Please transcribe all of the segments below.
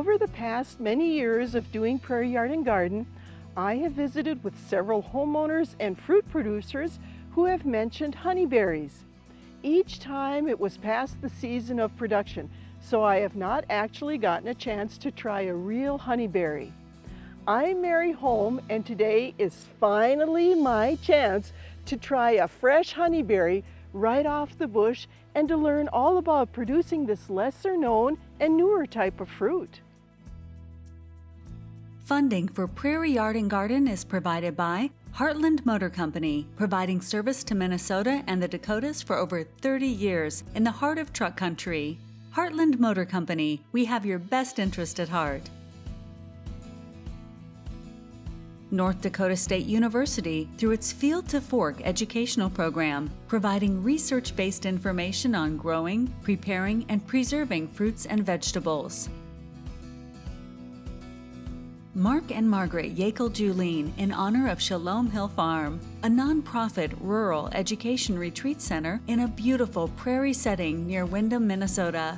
Over the past many years of doing Prairie Yard and Garden, I have visited with several homeowners and fruit producers who have mentioned honeyberries. Each time it was past the season of production, so I have not actually gotten a chance to try a real honeyberry. I'm Mary Holm, and today is finally my chance to try a fresh honeyberry right off the bush and to learn all about producing this lesser known and newer type of fruit. Funding for Prairie Yard and Garden is provided by Heartland Motor Company, providing service to Minnesota and the Dakotas for over 30 years in the heart of truck country. Heartland Motor Company, we have your best interest at heart. North Dakota State University, through its Field to Fork educational program, providing research-based information on growing, preparing, and preserving fruits and vegetables. Mark and Margaret Yakel-Julien in honor of Shalom Hill Farm, a nonprofit rural education retreat center in a beautiful prairie setting near Windham, Minnesota.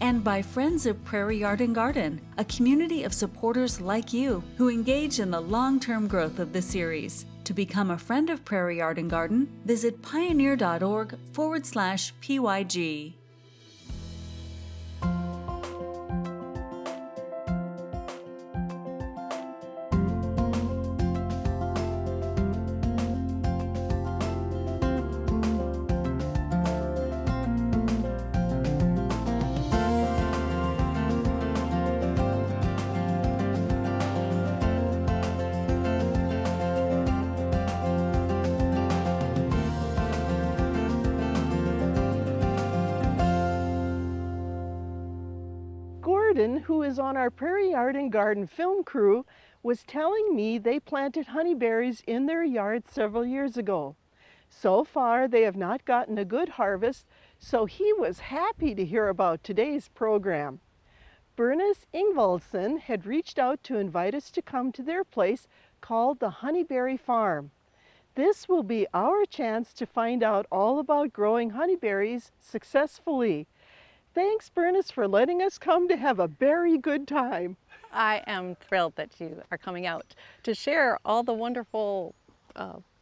And by Friends of Prairie Yard and Garden, a community of supporters like you who engage in the long-term growth of the series. To become a friend of Prairie Yard and Garden, visit pioneer.org/PYG. Gorden, who is on our Prairie Yard and Garden film crew, was telling me they planted honeyberries in their yard several years ago. So far, they have not gotten a good harvest, so he was happy to hear about today's program. Bernice Ingvalson had reached out to invite us to come to their place called the Honeyberry Farm. This will be our chance to find out all about growing honeyberries successfully. Thanks, Bernice, for letting us come to have a very good time. I am thrilled that you are coming out to share all the wonderful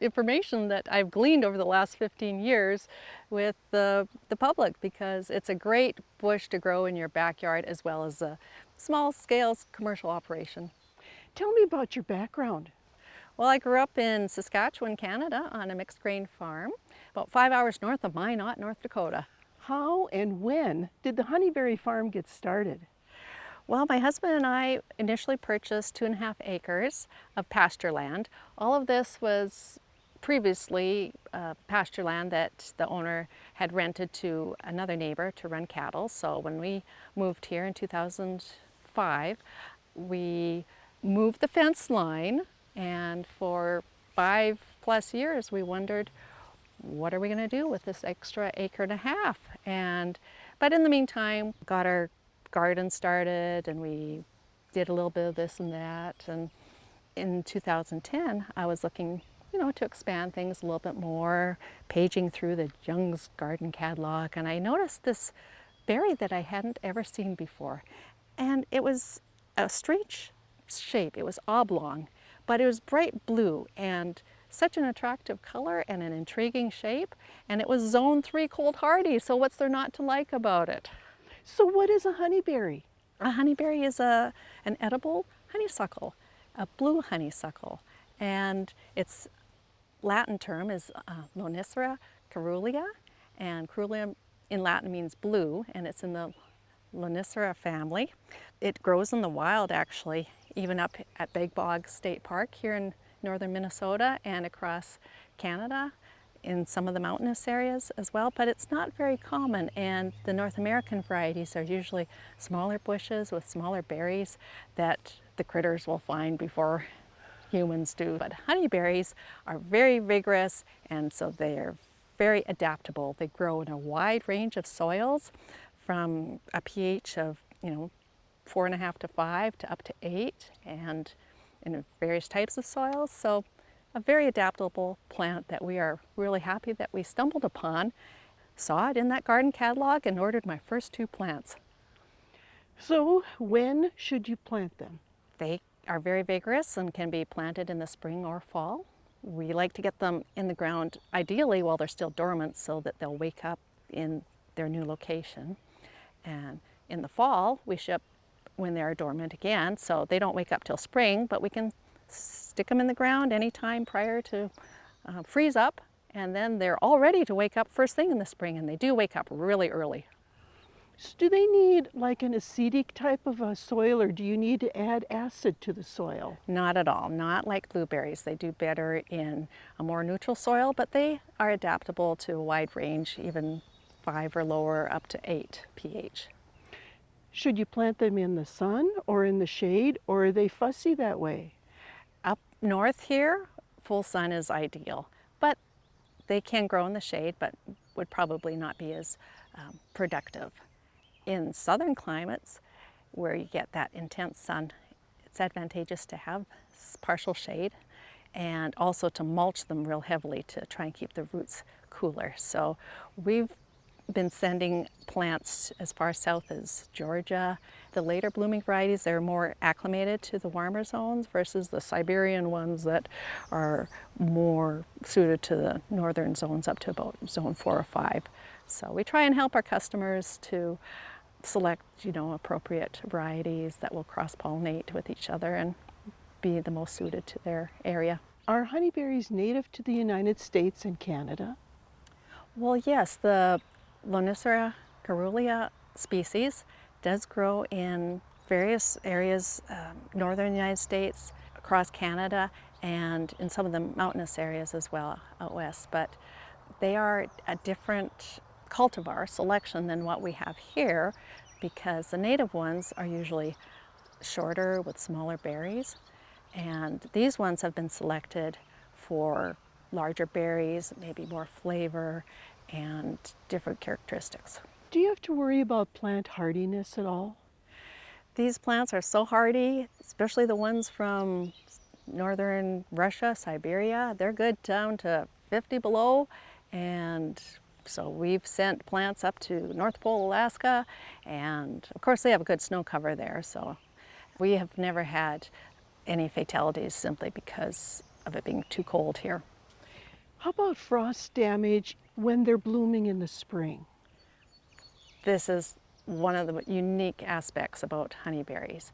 information that I've gleaned over the last 15 years with the public, because it's a great bush to grow in your backyard as well as a small-scale commercial operation. Tell me about your background. Well, I grew up in Saskatchewan, Canada on a mixed grain farm, about 5 hours north of Minot, North Dakota. How and when did the Honeyberry Farm get started? Well, my husband and I initially purchased 2.5 acres of pasture land. All of this was previously pasture land that the owner had rented to another neighbor to run cattle. So when we moved here in 2005, we moved the fence line, and for 5+ years we wondered, what are we going to do with this extra 1.5 acres? But in the meantime, got our garden started, and we did a little bit of this and that. And in 2010, I was looking, to expand things a little bit more, paging through the Young's Garden catalog, and I noticed this berry that I hadn't ever seen before. And it was a strange shape. It was oblong, but it was bright blue and such an attractive color and an intriguing shape, and it was zone 3 cold hardy, so what's there not to like about it? So what is a honeyberry? A honeyberry is an edible honeysuckle, a blue honeysuckle, and its Latin term is Lonicera caerulea, and caerulea in Latin means blue, and it's in the Lonicera family. It grows in the wild, actually, even up at Big Bog State Park here in northern Minnesota and across Canada in some of the mountainous areas as well, but it's not very common, and the North American varieties are usually smaller bushes with smaller berries that the critters will find before humans do. But honeyberries are very vigorous, and so they are very adaptable. They grow in a wide range of soils, from a pH of 4.5 to 5 to up to 8, and in various types of soils. So a very adaptable plant that we are really happy that we stumbled upon, saw it in that garden catalog, and ordered my first 2 plants. So when should you plant them? They are very vigorous and can be planted in the spring or fall. We like to get them in the ground ideally while they're still dormant so that they'll wake up in their new location. And in the fall, we ship when they're dormant again, so they don't wake up till spring, but we can stick them in the ground anytime prior to freeze up, and then they're all ready to wake up first thing in the spring, and they do wake up really early. So do they need like an acidic type of a soil, or do you need to add acid to the soil? Not at all, not like blueberries. They do better in a more neutral soil, but they are adaptable to a wide range, even 5 or lower up to 8 pH. Should you plant them in the sun or in the shade, or are they fussy that way? Up north here, full sun is ideal, but they can grow in the shade, but would probably not be as productive. In southern climates, where you get that intense sun, it's advantageous to have partial shade and also to mulch them real heavily to try and keep the roots cooler. So we've been sending plants as far south as Georgia. The later blooming varieties, they're more acclimated to the warmer zones versus the Siberian ones that are more suited to the northern zones up to about zone 4 or 5. So we try and help our customers to select, appropriate varieties that will cross-pollinate with each other and be the most suited to their area. Are honeyberries native to the United States and Canada? Well, yes, the Lonicera caerulea species does grow in various areas, northern United States, across Canada, and in some of the mountainous areas as well out west. But they are a different cultivar selection than what we have here, because the native ones are usually shorter with smaller berries, and these ones have been selected for larger berries, maybe more flavor and different characteristics. Do you have to worry about plant hardiness at all? These plants are so hardy, especially the ones from northern Russia, Siberia. They're good down to 50 below, and so we've sent plants up to North Pole, Alaska, and of course they have a good snow cover there, so we have never had any fatalities simply because of it being too cold here. How about frost damage when they're blooming in the spring? This is one of the unique aspects about honeyberries.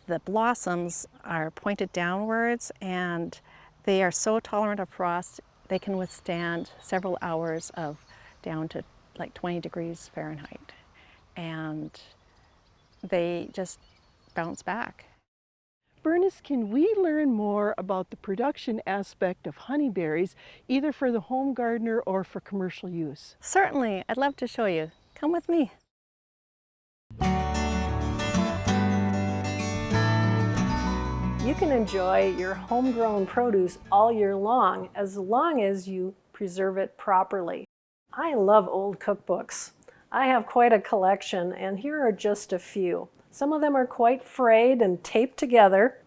The blossoms are pointed downwards, and they are so tolerant of frost, they can withstand several hours of down to like 20 degrees Fahrenheit. And they just bounce back. Bernice, can we learn more about the production aspect of honeyberries, either for the home gardener or for commercial use? Certainly, I'd love to show you. Come with me. You can enjoy your homegrown produce all year long as you preserve it properly. I love old cookbooks. I have quite a collection, and here are just a few. Some of them are quite frayed and taped together.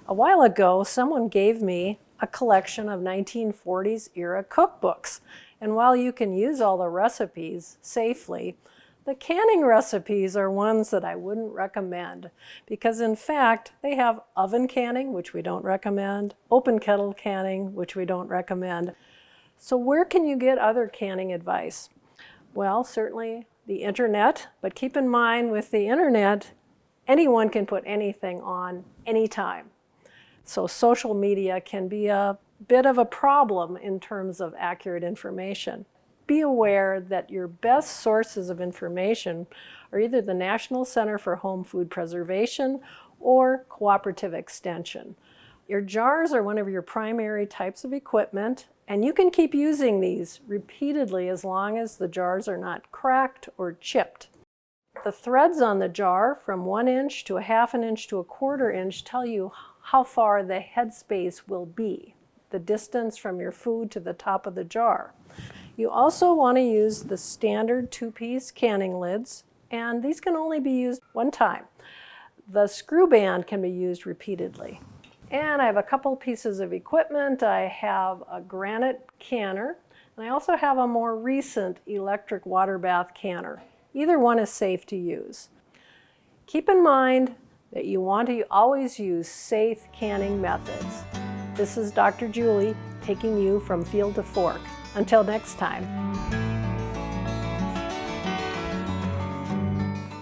A while ago, someone gave me a collection of 1940s era cookbooks. And while you can use all the recipes safely, the canning recipes are ones that I wouldn't recommend, because in fact, they have oven canning, which we don't recommend, open kettle canning, which we don't recommend. So where can you get other canning advice? Well, certainly the internet, but keep in mind with the internet, anyone can put anything on anytime. So social media can be a bit of a problem in terms of accurate information. Be aware that your best sources of information are either the National Center for Home Food Preservation or Cooperative Extension. Your jars are one of your primary types of equipment, and you can keep using these repeatedly as long as the jars are not cracked or chipped. The threads on the jar from 1 inch to a 1/2 inch to a 1/4 inch tell you how far the headspace will be, the distance from your food to the top of the jar. You also want to use the standard 2-piece canning lids, and these can only be used one time. The screw band can be used repeatedly. And I have a couple pieces of equipment. I have a granite canner, and I also have a more recent electric water bath canner. Either one is safe to use. Keep in mind that you want to always use safe canning methods. This is Dr. Julie taking you from field to fork. Until next time.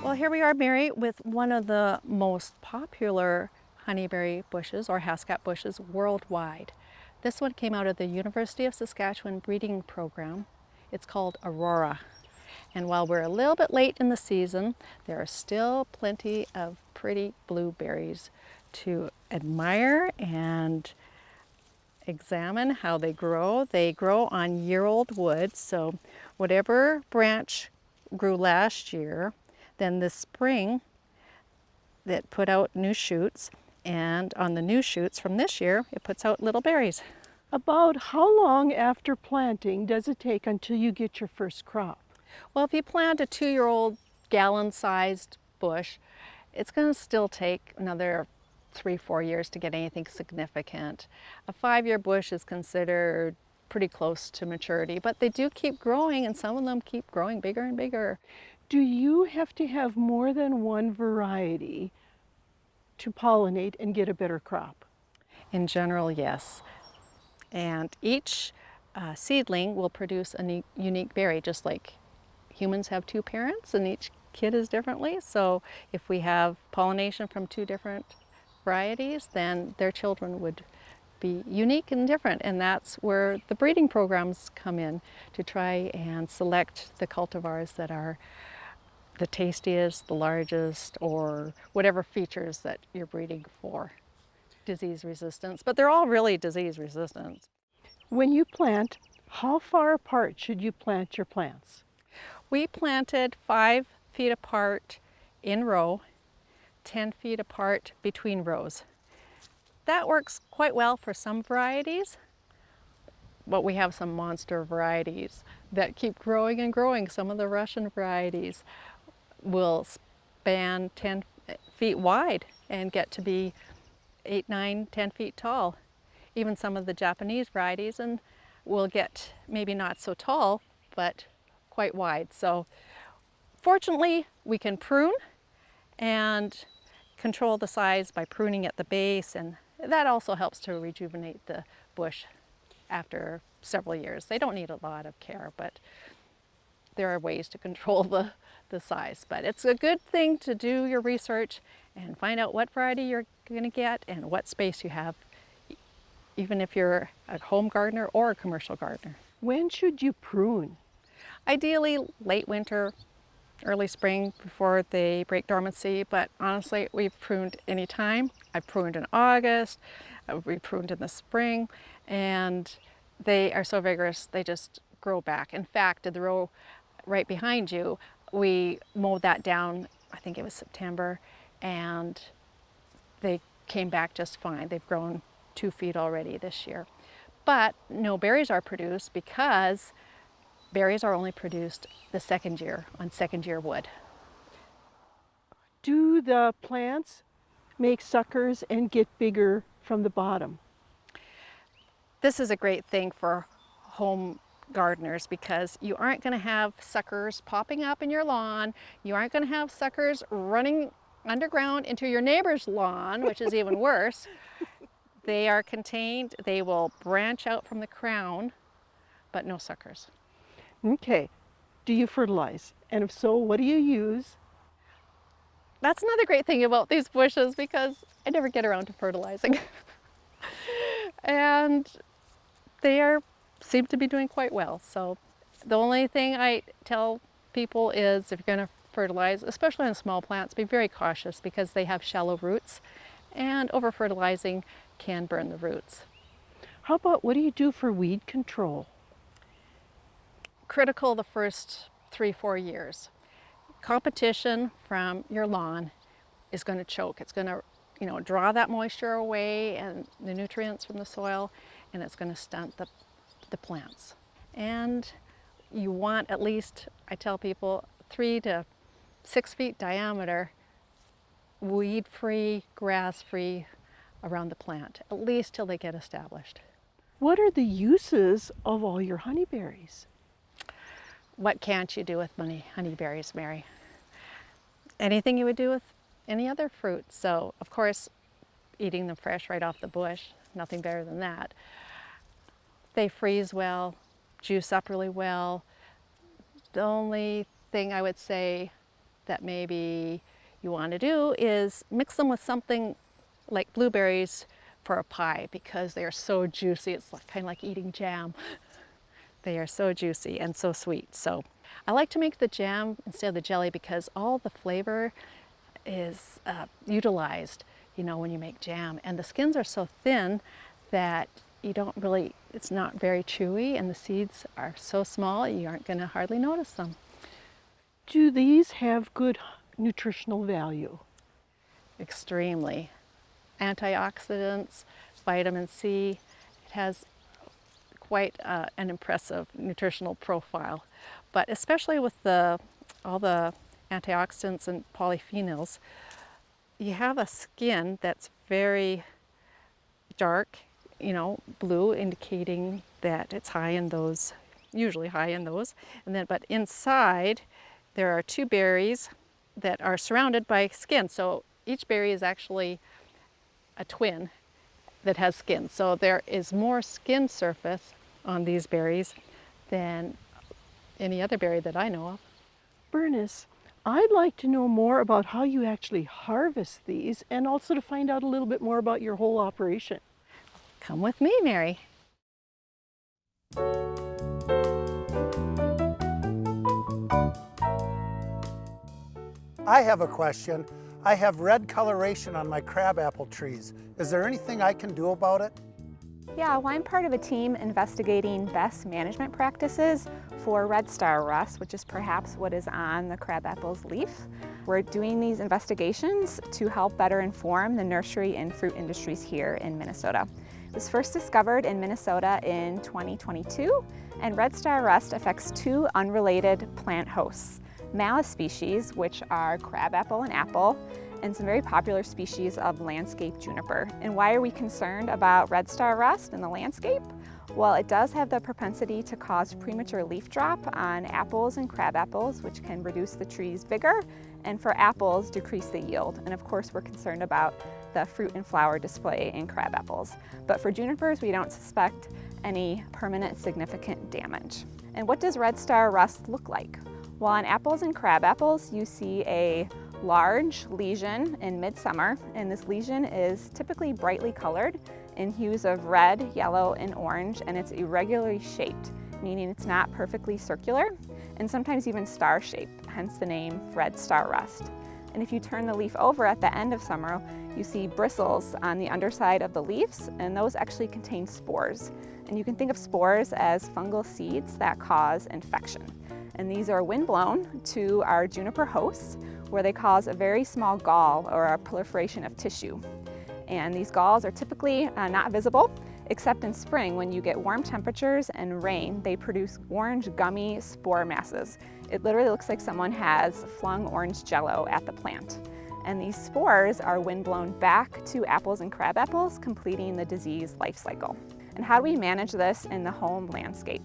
Well, here we are, Mary, with one of the most popular honeyberry bushes or hascap bushes worldwide. This one came out of the University of Saskatchewan breeding program. It's called Aurora. And while we're a little bit late in the season, there are still plenty of pretty blueberries to admire and examine how they grow. They grow on year-old wood, so whatever branch grew last year, then this spring that put out new shoots, and on the new shoots from this year, it puts out little berries. About how long after planting does it take until you get your first crop? Well, if you plant a 2-year-old gallon-sized bush, it's going to still take another 3-4 years to get anything significant. A 5-year bush is considered pretty close to maturity, but they do keep growing, and some of them keep growing bigger and bigger. Do you have to have more than one variety to pollinate and get a better crop? In general, yes. And each seedling will produce a unique berry, just like humans have 2 parents and each kid is differently. So if we have pollination from 2 different varieties, then their children would be unique and different. And that's where the breeding programs come in, to try and select the cultivars that are the tastiest, the largest, or whatever features that you're breeding for. Disease resistance, but they're all really disease resistant. When you plant, how far apart should you plant your plants? We planted 5 feet apart in row, 10 feet apart between rows. That works quite well for some varieties, but we have some monster varieties that keep growing and growing. Some of the Russian varieties will span 10 feet wide and get to be 8, 9, 10 feet tall. Even some of the Japanese varieties and will get maybe not so tall, but quite wide. So fortunately, we can prune and control the size by pruning at the base, and that also helps to rejuvenate the bush after several years. They don't need a lot of care, but there are ways to control the size. But it's a good thing to do your research and find out what variety you're going to get and what space you have, even if you're a home gardener or a commercial gardener. When should you prune? Ideally late winter, early spring before they break dormancy, but honestly we've pruned any time. I pruned in August, we pruned in the spring, and they are so vigorous they just grow back. In fact, in the row right behind you, we mowed that down, I think it was September, and they came back just fine. They've grown 2 feet already this year. But no berries are produced because berries are only produced the second year on second year wood. Do the plants make suckers and get bigger from the bottom? This is a great thing for home gardeners because you aren't going to have suckers popping up in your lawn. You aren't going to have suckers running underground into your neighbor's lawn, which is even worse. They are contained. They will branch out from the crown, but no suckers. Okay. Do you fertilize? And if so, what do you use? That's another great thing about these bushes because I never get around to fertilizing. And they seem to be doing quite well. So the only thing I tell people is if you're going to fertilize, especially on small plants, be very cautious because they have shallow roots and over fertilizing can burn the roots. How about what do you do for weed control? Critical the first 3-4 years. Competition from your lawn is going to choke. It's going to, draw that moisture away and the nutrients from the soil, and it's going to stunt the plants. And you want at least, I tell people, 3 to 6 feet diameter, weed-free, grass-free around the plant, at least till they get established. What are the uses of all your honeyberries? What can't you do with honeyberries, Mary? Anything you would do with any other fruit. So of course, eating them fresh right off the bush, nothing better than that. They freeze well, juice up really well. The only thing I would say that maybe you want to do is mix them with something like blueberries for a pie, because they are so juicy. It's kind of like eating jam. They are so juicy and so sweet. So I like to make the jam instead of the jelly because all the flavor is utilized, you know, when you make jam. And the skins are so thin that you don't really, it's not very chewy, and the seeds are so small you aren't going to hardly notice them. Do these have good nutritional value? Extremely. Antioxidants, vitamin C. It has quite an impressive nutritional profile. But especially with all the antioxidants and polyphenols, you have a skin that's very dark, you know, blue, indicating that it's high in those, usually high in those. And then, but inside, there are 2 berries that are surrounded by skin. So each berry is actually a twin that has skin. So there is more skin surface on these berries than any other berry that I know of. Bernice, I'd like to know more about how you actually harvest these, and also to find out a little bit more about your whole operation. Come with me, Mary. I have a question. I have red coloration on my crabapple trees. Is there anything I can do about it? Yeah, well, I'm part of a team investigating best management practices for red star rust, which is perhaps what is on the crabapple's leaf. We're doing these investigations to help better inform the nursery and fruit industries here in Minnesota. It was first discovered in Minnesota in 2022, and red star rust affects 2 unrelated plant hosts: Malus species, which are crabapple and apple, and some very popular species of landscape juniper. And why are we concerned about red star rust in the landscape? Well, it does have the propensity to cause premature leaf drop on apples and crabapples, which can reduce the tree's vigor, and for apples, decrease the yield. And of course, we're concerned about the fruit and flower display in crabapples. But for junipers, we don't suspect any permanent significant damage. And what does red star rust look like? Well, on apples and crabapples, you see a large lesion in midsummer, and this lesion is typically brightly colored in hues of red, yellow, and orange, and it's irregularly shaped, meaning it's not perfectly circular, and sometimes even star-shaped, hence the name red star rust. And if you turn the leaf over at the end of summer, you see bristles on the underside of the leaves, and those actually contain spores. And you can think of spores as fungal seeds that cause infection. And these are windblown to our juniper hosts, where they cause a very small gall or a proliferation of tissue. And these galls are typically not visible, except in spring when you get warm temperatures and rain. They produce orange gummy spore masses. It literally looks like someone has flung orange jello at the plant. And these spores are windblown back to apples and crabapples, completing the disease life cycle. And how do we manage this in the home landscape?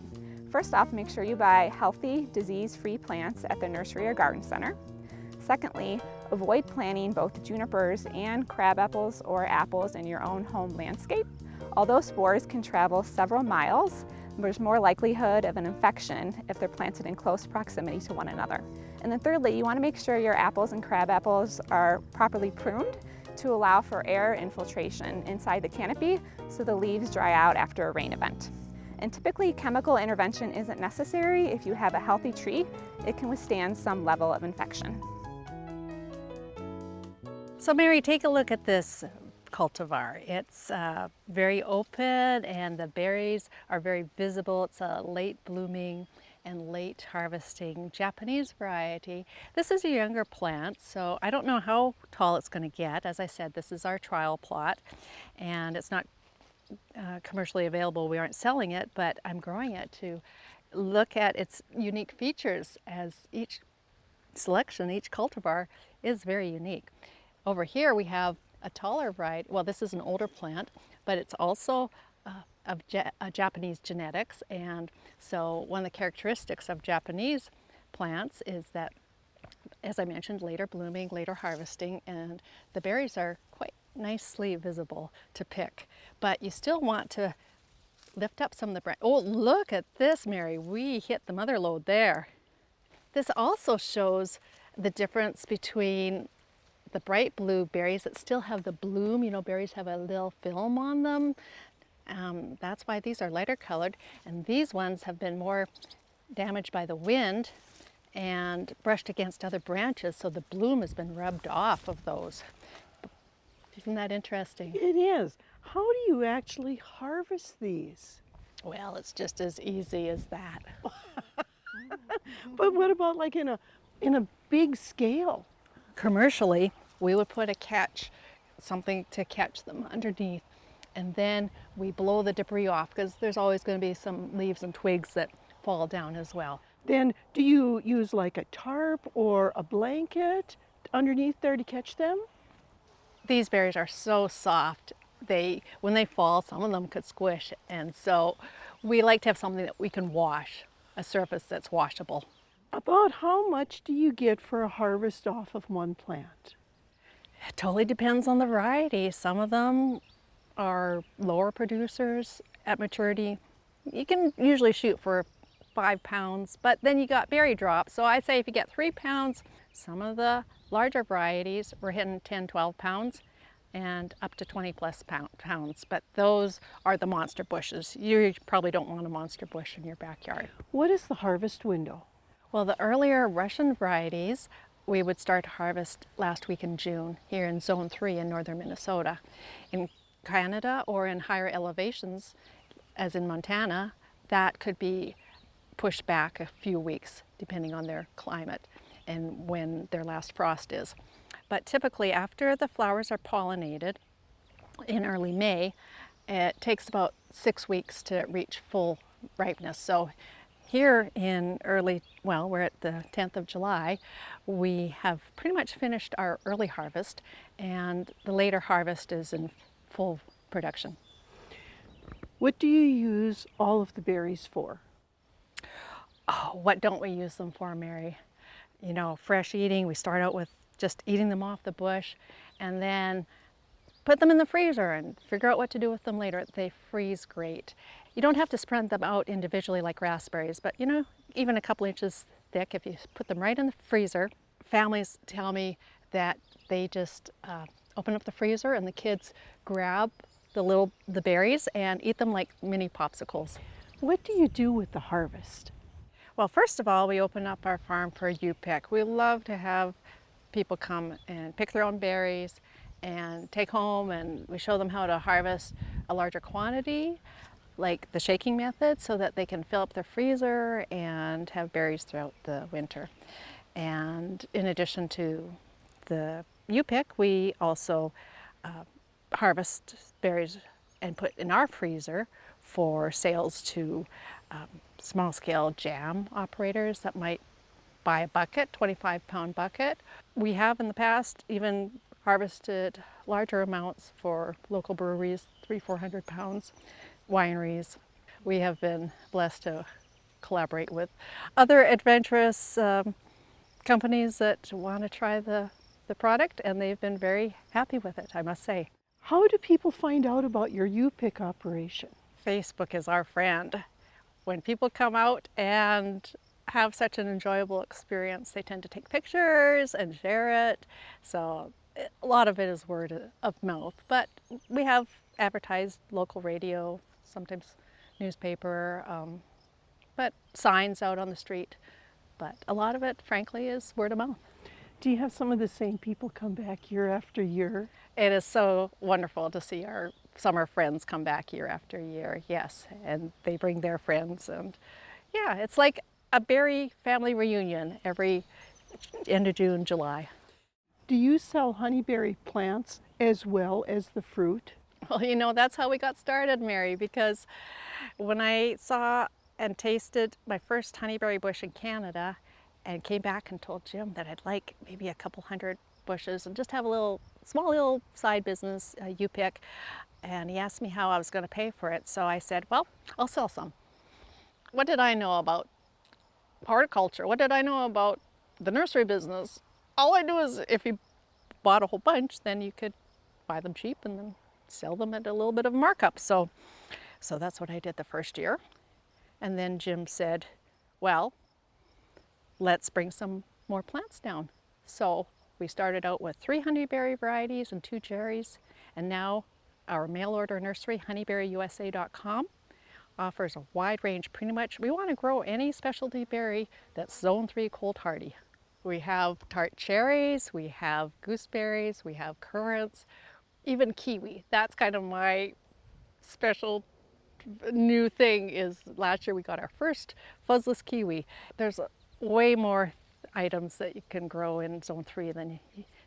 First off, make sure you buy healthy, disease-free plants at the nursery or garden center. Secondly, avoid planting both junipers and crabapples or apples in your own home landscape. Although spores can travel several miles, there's more likelihood of an infection if they're planted in close proximity to one another. And then thirdly, you want to make sure your apples and crabapples are properly pruned to allow for air infiltration inside the canopy so the leaves dry out after a rain event. And typically, chemical intervention isn't necessary. If you have a healthy tree, it can withstand some level of infection. So Mary, take a look at this cultivar. It's very open and the berries are very visible. It's a late blooming and late harvesting Japanese variety. This is a younger plant, so I don't know how tall it's going to get. As I said, this is our trial plot and it's not commercially available. We aren't selling it, but I'm growing it to look at its unique features, as each selection, each cultivar is very unique. Over here we have a taller variety. Well, this is an older plant, but it's also of Japanese genetics, and so one of the characteristics of Japanese plants is that as I mentioned, later blooming, later harvesting, and the berries are quite nicely visible to pick. But you still want to lift up some of the branches. Oh, look at this, Mary. We hit the mother lode there. This also shows the difference between the bright blue berries that still have the bloom. You know, berries have a little film on them. That's why these are lighter colored. And these ones have been more damaged by the wind and brushed against other branches, so the bloom has been rubbed off of those. Isn't that interesting? It is. How do you actually harvest these? Well, it's just as easy as that. But what about like in a big scale? Commercially, we would put something to catch them underneath, and then we blow the debris off because there's always going to be some leaves and twigs that fall down as well. Then do you use like a tarp or a blanket underneath there to catch them? These berries are so soft. When they fall, some of them could squish, and so we like to have something that we can wash, a surface that's washable. About how much do you get for a harvest off of one plant? It totally depends on the variety. Some of them are lower producers at maturity. You can usually shoot for 5 pounds, but then you got berry drops. So I'd say if you get 3 pounds, some of the larger varieties we're hitting 10, 12 pounds and up to 20 plus pounds. But those are the monster bushes. You probably don't want a monster bush in your backyard. What is the harvest window? Well, the earlier Russian varieties, we would start to harvest last week in June here in Zone 3 in northern Minnesota. In Canada or in higher elevations, as in Montana, that could be pushed back a few weeks depending on their climate and when their last frost is. But typically after the flowers are pollinated in early May, it takes about 6 weeks to reach full ripeness. So here in we're at the 10th of July, we have pretty much finished our early harvest, and the later harvest is in full production. What do you use all of the berries for? Oh, what don't we use them for, Mary? You know, fresh eating, we start out with just eating them off the bush, and then put them in the freezer and figure out what to do with them later. They freeze great. You don't have to spread them out individually like raspberries, but you know, even a couple inches thick, if you put them right in the freezer. Families tell me that they just open up the freezer and the kids grab the berries and eat them like mini popsicles. What do you do with the harvest? Well, first of all, we open up our farm for U-pick. We love to have people come and pick their own berries and take home, and we show them how to harvest a larger quantity, like the shaking method, so that they can fill up their freezer and have berries throughout the winter. And in addition to the U-pick, we also harvest berries and put in our freezer for sales to small-scale jam operators that might buy a bucket, 25-pound bucket. We have in the past even harvested larger amounts for local breweries, 300-400 pounds, wineries. We have been blessed to collaborate with other adventurous companies that want to try the product, and they've been very happy with it, I must say. How do people find out about your U-pick operation? Facebook is our friend. When people come out and have such an enjoyable experience, they tend to take pictures and share it. So a lot of it is word of mouth, but we have advertised local radio, sometimes newspaper, but signs out on the street. But a lot of it, frankly, is word of mouth. Do you have some of the same people come back year after year? It is so wonderful to see our summer friends come back year after year, yes, and they bring their friends, and yeah, it's like a berry family reunion every end of June, July. Do you sell honeyberry plants as well as the fruit? Well, you know, that's how we got started, Mary, because when I saw and tasted my first honeyberry bush in Canada and came back and told Jim that I'd like maybe a couple hundred bushes and just have a small little side business, U-pick, and he asked me how I was going to pay for it. So I said, well, I'll sell some. What did I know about horticulture? What did I know about the nursery business, all I do is if you bought a whole bunch, then you could buy them cheap and then sell them at a little bit of a markup. So that's what I did the first year. And then Jim said, well, let's bring some more plants down. So we started out with 3 honeyberry varieties and 2 cherries, and now our mail order nursery, honeyberryusa.com, offers a wide range. Pretty much, we want to grow any specialty berry that's zone 3 cold hardy. We have tart cherries, we have gooseberries, we have currants, even kiwi. That's kind of my special new thing. Is last year we got our first fuzzless kiwi. There's way more items that you can grow in zone 3 than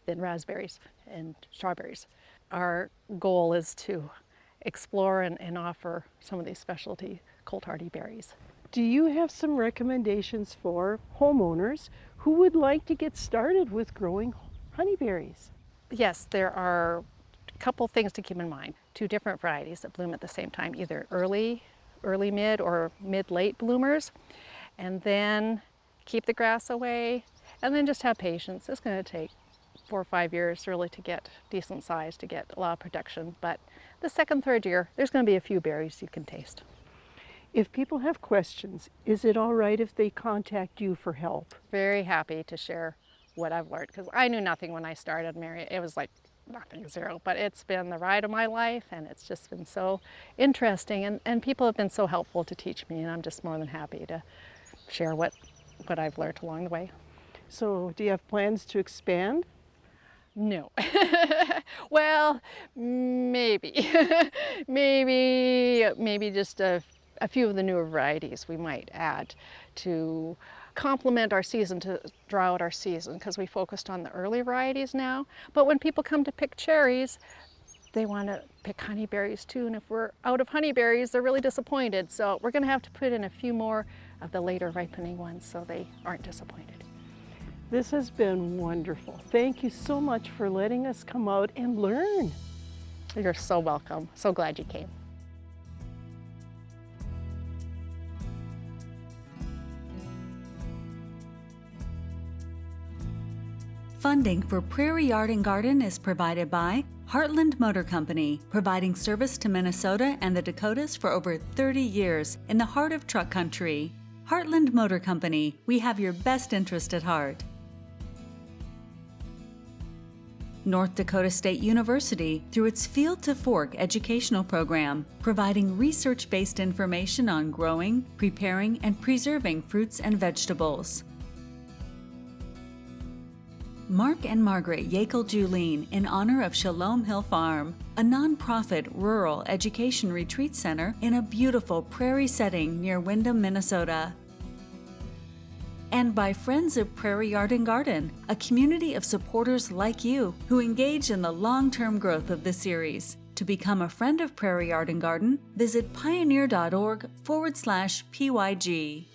raspberries and strawberries. Our goal is to explore and offer some of these specialty cold hardy berries. Do you have some recommendations for homeowners who would like to get started with growing honeyberries? Yes, there are a couple things to keep in mind. 2 different varieties that bloom at the same time, either early mid or mid-late bloomers. And then keep the grass away, and then just have patience. It's going to take 4 or 5 years really to get decent size, to get a lot of production. But the 2nd, 3rd year, there's going to be a few berries you can taste. If people have questions, is it all right if they contact you for help? Very happy to share what I've learned, because I knew nothing when I started, Mary. It was like nothing, zero, but it's been the ride of my life, and it's just been so interesting, and people have been so helpful to teach me, and I'm just more than happy to share what I've learned along the way. So do you have plans to expand? No. Well, maybe. maybe just a few of the newer varieties we might add to complement our season, to draw out our season, because we focused on the early varieties now. But when people come to pick cherries, they want to pick honeyberries too, and if we're out of honeyberries, they're really disappointed. So we're going to have to put in a few more of the later ripening ones so they aren't disappointed. This has been wonderful. Thank you so much for letting us come out and learn. You're so welcome. So glad you came. Funding for Prairie Yard Garden is provided by Heartland Motor Company, providing service to Minnesota and the Dakotas for over 30 years in the heart of truck country. Heartland Motor Company, we have your best interest at heart. North Dakota State University, through its Field to Fork educational program, providing research-based information on growing, preparing, and preserving fruits and vegetables. Mark and Margaret Yackel-Julien in honor of Shalom Hill Farm, a nonprofit rural education retreat center in a beautiful prairie setting near Windham, Minnesota. And by Friends of Prairie Yard Garden, a community of supporters like you who engage in the long-term growth of the series. To become a friend of Prairie Yard Garden, visit pioneer.org/PYG.